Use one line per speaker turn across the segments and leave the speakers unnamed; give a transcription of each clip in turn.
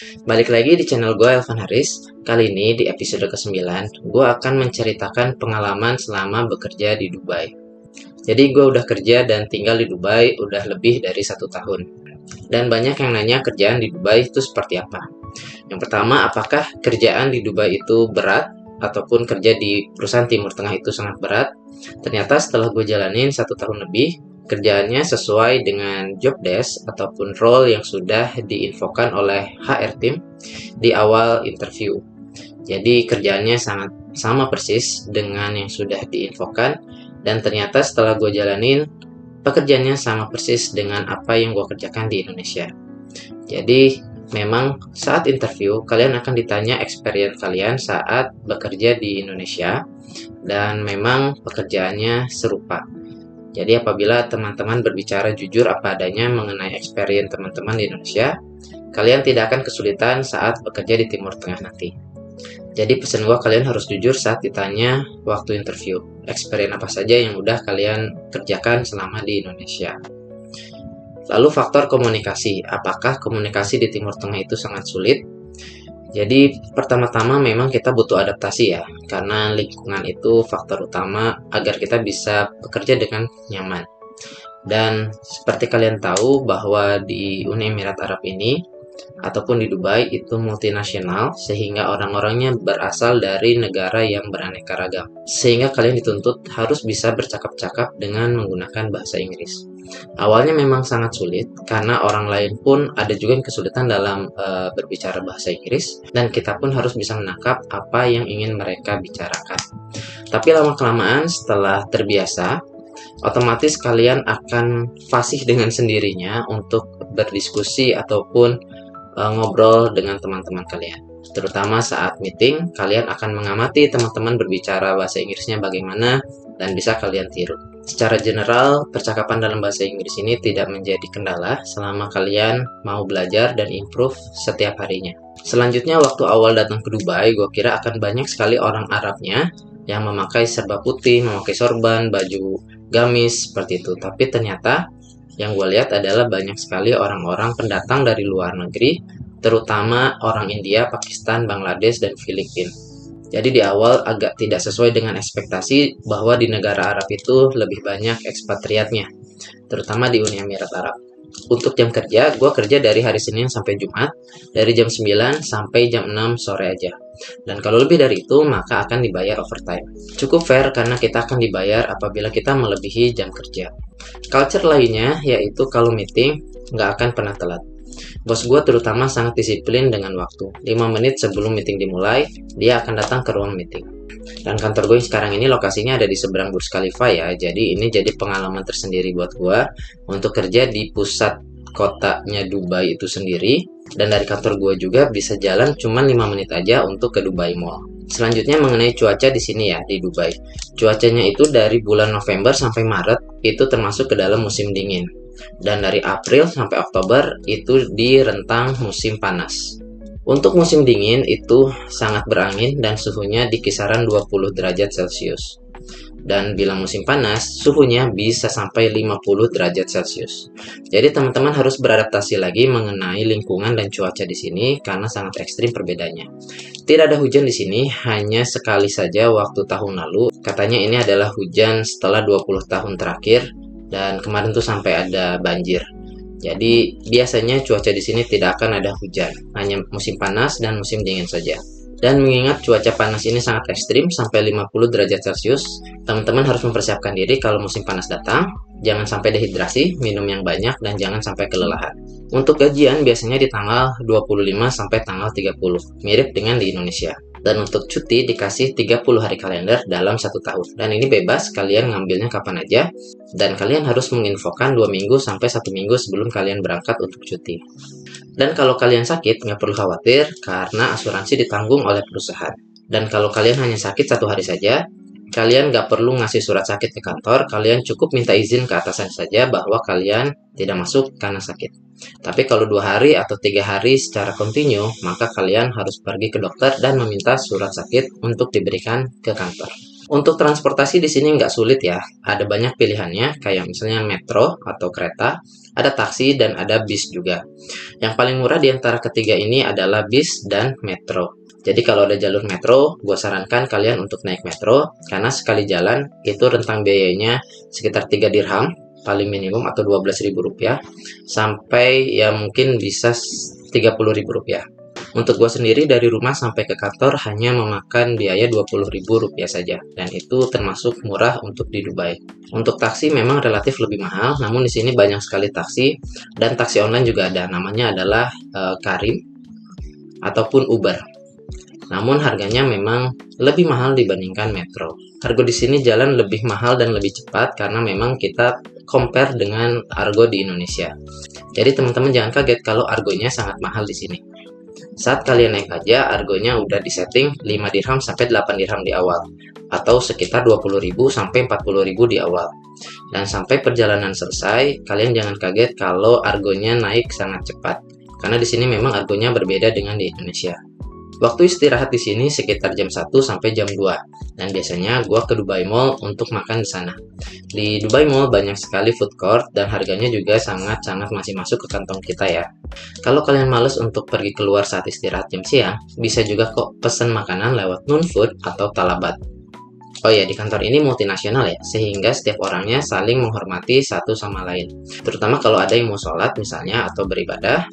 Balik lagi di channel gue Elvan Haris. Kali ini di episode ke-9, gue akan menceritakan pengalaman selama bekerja di Dubai. Jadi gue udah kerja dan tinggal di Dubai udah lebih dari 1 tahun. Dan banyak yang nanya kerjaan di Dubai itu seperti apa. Yang pertama, apakah kerjaan di Dubai itu berat? Ataupun kerja di perusahaan Timur Tengah itu sangat berat? Ternyata setelah gue jalanin 1 tahun lebih, kerjaannya sesuai dengan job desk ataupun role yang sudah diinfokan oleh HR team di awal interview. Jadi kerjaannya sangat sama persis dengan yang sudah diinfokan, dan ternyata setelah gue jalanin, pekerjaannya sama persis dengan apa yang gue kerjakan di Indonesia. Jadi memang saat interview kalian akan ditanya experience kalian saat bekerja di Indonesia, dan memang pekerjaannya serupa. Jadi apabila teman-teman berbicara jujur apa adanya mengenai experience teman-teman di Indonesia, kalian tidak akan kesulitan saat bekerja di Timur Tengah nanti. Jadi pesan gue, kalian harus jujur saat ditanya waktu interview. Experience apa saja yang udah kalian kerjakan selama di Indonesia. Lalu faktor komunikasi. Apakah komunikasi di Timur Tengah itu sangat sulit? Jadi pertama-tama memang kita butuh adaptasi ya, karena lingkungan itu faktor utama agar kita bisa bekerja dengan nyaman. Dan seperti kalian tahu bahwa di Uni Emirat Arab ini ataupun di Dubai itu multinasional, sehingga orang-orangnya berasal dari negara yang beraneka ragam. Sehingga kalian dituntut harus bisa bercakap-cakap dengan menggunakan bahasa Inggris. Awalnya memang sangat sulit karena orang lain pun ada juga yang kesulitan dalam berbicara bahasa Inggris, dan kita pun harus bisa menangkap apa yang ingin mereka bicarakan. Tapi lama-kelamaan setelah terbiasa, otomatis kalian akan fasih dengan sendirinya untuk berdiskusi ataupun ngobrol dengan teman-teman kalian. Terutama saat meeting, kalian akan mengamati teman-teman berbicara bahasa Inggrisnya bagaimana dan bisa kalian tiru. Secara general, percakapan dalam bahasa Inggris ini tidak menjadi kendala selama kalian mau belajar dan improve setiap harinya. Selanjutnya, waktu awal datang ke Dubai, gue kira akan banyak sekali orang Arabnya yang memakai serba putih, memakai sorban, baju gamis, seperti itu. Tapi ternyata yang gue lihat adalah banyak sekali orang-orang pendatang dari luar negeri, terutama orang India, Pakistan, Bangladesh, dan Filipina. Jadi di awal agak tidak sesuai dengan ekspektasi bahwa di negara Arab itu lebih banyak ekspatriatnya, terutama di Uni Emirat Arab. Untuk jam kerja, gue kerja dari hari Senin sampai Jumat, dari jam 9 sampai jam 6 sore aja. Dan kalau lebih dari itu, maka akan dibayar overtime. Cukup fair karena kita akan dibayar apabila kita melebihi jam kerja. Culture lainnya yaitu kalau meeting, nggak akan pernah telat. Bos gue terutama sangat disiplin dengan waktu. 5 menit sebelum meeting dimulai, dia akan datang ke ruang meeting. Dan kantor gue sekarang ini lokasinya ada di seberang Burj Khalifa ya. Jadi ini jadi pengalaman tersendiri buat gue untuk kerja di pusat kotanya Dubai itu sendiri. Dan dari kantor gue juga bisa jalan cuma 5 menit aja untuk ke Dubai Mall. Selanjutnya mengenai cuaca di sini ya, di Dubai. Cuacanya itu dari bulan November sampai Maret itu termasuk ke dalam musim dingin. Dan dari April sampai Oktober itu di rentang musim panas. Untuk musim dingin itu sangat berangin dan suhunya di kisaran 20 derajat Celcius. Dan bila musim panas, suhunya bisa sampai 50 derajat Celcius. Jadi teman-teman harus beradaptasi lagi mengenai lingkungan dan cuaca di sini karena sangat ekstrim perbedaannya. Tidak ada hujan di sini, hanya sekali saja waktu tahun lalu. Katanya ini adalah hujan setelah 20 tahun terakhir, dan kemarin tuh sampai ada banjir. Jadi biasanya cuaca di sini tidak akan ada hujan, hanya musim panas dan musim dingin saja. Dan mengingat cuaca panas ini sangat ekstrim sampai 50 derajat Celcius, teman-teman harus mempersiapkan diri kalau musim panas datang. Jangan sampai dehidrasi, minum yang banyak, dan jangan sampai kelelahan. Untuk gajian biasanya di tanggal 25 sampai tanggal 30, mirip dengan di Indonesia. Dan untuk cuti dikasih 30 hari kalender dalam 1 tahun. Dan ini bebas, kalian ngambilnya kapan aja. Dan kalian harus menginfokan 2 minggu sampai 1 minggu sebelum kalian berangkat untuk cuti. Dan kalau kalian sakit, nggak perlu khawatir karena asuransi ditanggung oleh perusahaan. Dan kalau kalian hanya sakit 1 hari saja, kalian nggak perlu ngasih surat sakit ke kantor, kalian cukup minta izin ke atasan saja bahwa kalian tidak masuk karena sakit. Tapi kalau 2 hari atau 3 hari secara kontinu, maka kalian harus pergi ke dokter dan meminta surat sakit untuk diberikan ke kantor. Untuk transportasi di sini nggak sulit ya, ada banyak pilihannya kayak misalnya metro atau kereta, ada taksi dan ada bis juga. Yang paling murah di antara ketiga ini adalah bis dan metro. Jadi kalau ada jalur metro, gue sarankan kalian untuk naik metro karena sekali jalan itu rentang biayanya sekitar 3 dirham paling minimum atau 12.000 rupiah sampai ya mungkin bisa 30.000 rupiah. Untuk gue sendiri dari rumah sampai ke kantor hanya memakan biaya 20.000 rupiah saja, dan itu termasuk murah untuk di Dubai. Untuk taksi memang relatif lebih mahal, namun di sini banyak sekali taksi dan taksi online juga ada, namanya adalah Karim ataupun Uber. Namun harganya memang lebih mahal dibandingkan metro. Argo di sini jalan lebih mahal dan lebih cepat karena memang kita compare dengan argo di Indonesia. Jadi teman-teman jangan kaget kalau argonya sangat mahal di sini. Saat kalian naik aja, argonya udah disetting 5 dirham sampai 8 dirham di awal, atau sekitar 20.000 sampai 40.000 di awal. Dan sampai perjalanan selesai, kalian jangan kaget kalau argonya naik sangat cepat, karena di sini memang argonya berbeda dengan di Indonesia. Waktu istirahat di sini sekitar jam 1 sampai jam 2, dan biasanya gua ke Dubai Mall untuk makan di sana. Di Dubai Mall banyak sekali food court dan harganya juga sangat-sangat masih masuk ke kantong kita ya. Kalau kalian males untuk pergi keluar saat istirahat jam siang, bisa juga kok pesen makanan lewat Noonfood atau Talabat. Oh ya, di kantor ini multinasional ya, sehingga setiap orangnya saling menghormati satu sama lain. Terutama kalau ada yang mau sholat misalnya atau beribadah,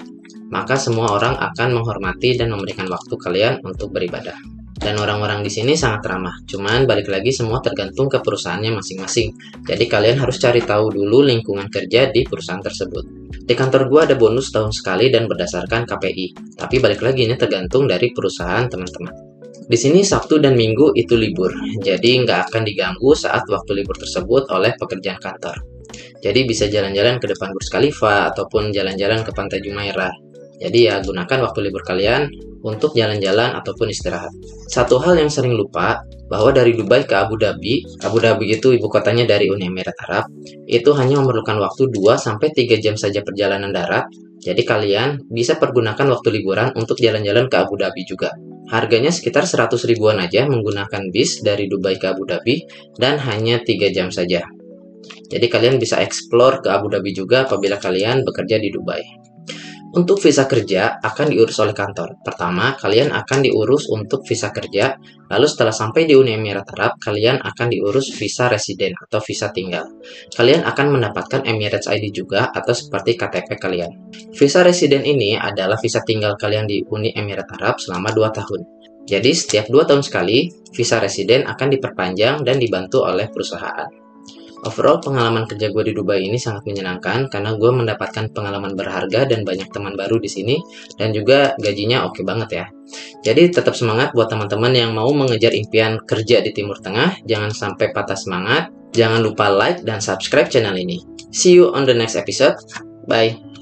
maka semua orang akan menghormati dan memberikan waktu kalian untuk beribadah. Dan orang-orang di sini sangat ramah. Cuman balik lagi semua tergantung ke perusahaannya masing-masing. Jadi kalian harus cari tahu dulu lingkungan kerja di perusahaan tersebut. Di kantor gua ada bonus tahun sekali dan berdasarkan KPI. Tapi balik lagi ini tergantung dari perusahaan teman-teman. Di sini Sabtu dan Minggu itu libur. Jadi nggak akan diganggu saat waktu libur tersebut oleh pekerjaan kantor. Jadi bisa jalan-jalan ke depan Burj Khalifa ataupun jalan-jalan ke Pantai Jumeirah. Jadi ya gunakan waktu libur kalian untuk jalan-jalan ataupun istirahat. Satu hal yang sering lupa, bahwa dari Dubai ke Abu Dhabi itu ibu kotanya dari Uni Emirat Arab, itu hanya memerlukan waktu 2-3 jam saja perjalanan darat. Jadi kalian bisa pergunakan waktu liburan untuk jalan-jalan ke Abu Dhabi juga. Harganya sekitar 100 ribuan aja menggunakan bis dari Dubai ke Abu Dhabi dan hanya 3 jam saja. Jadi kalian bisa explore ke Abu Dhabi juga apabila kalian bekerja di Dubai. Untuk visa kerja akan diurus oleh kantor. Pertama, kalian akan diurus untuk visa kerja, lalu setelah sampai di Uni Emirat Arab, kalian akan diurus visa residen atau visa tinggal. Kalian akan mendapatkan Emirates ID juga atau seperti KTP kalian. Visa residen ini adalah visa tinggal kalian di Uni Emirat Arab selama 2 tahun. Jadi setiap 2 tahun sekali, visa residen akan diperpanjang dan dibantu oleh perusahaan. Overall, pengalaman kerja gue di Dubai ini sangat menyenangkan karena gue mendapatkan pengalaman berharga dan banyak teman baru di sini, dan juga gajinya oke banget ya. Jadi tetap semangat buat teman-teman yang mau mengejar impian kerja di Timur Tengah, jangan sampai patah semangat, jangan lupa like dan subscribe channel ini. See you on the next episode, bye!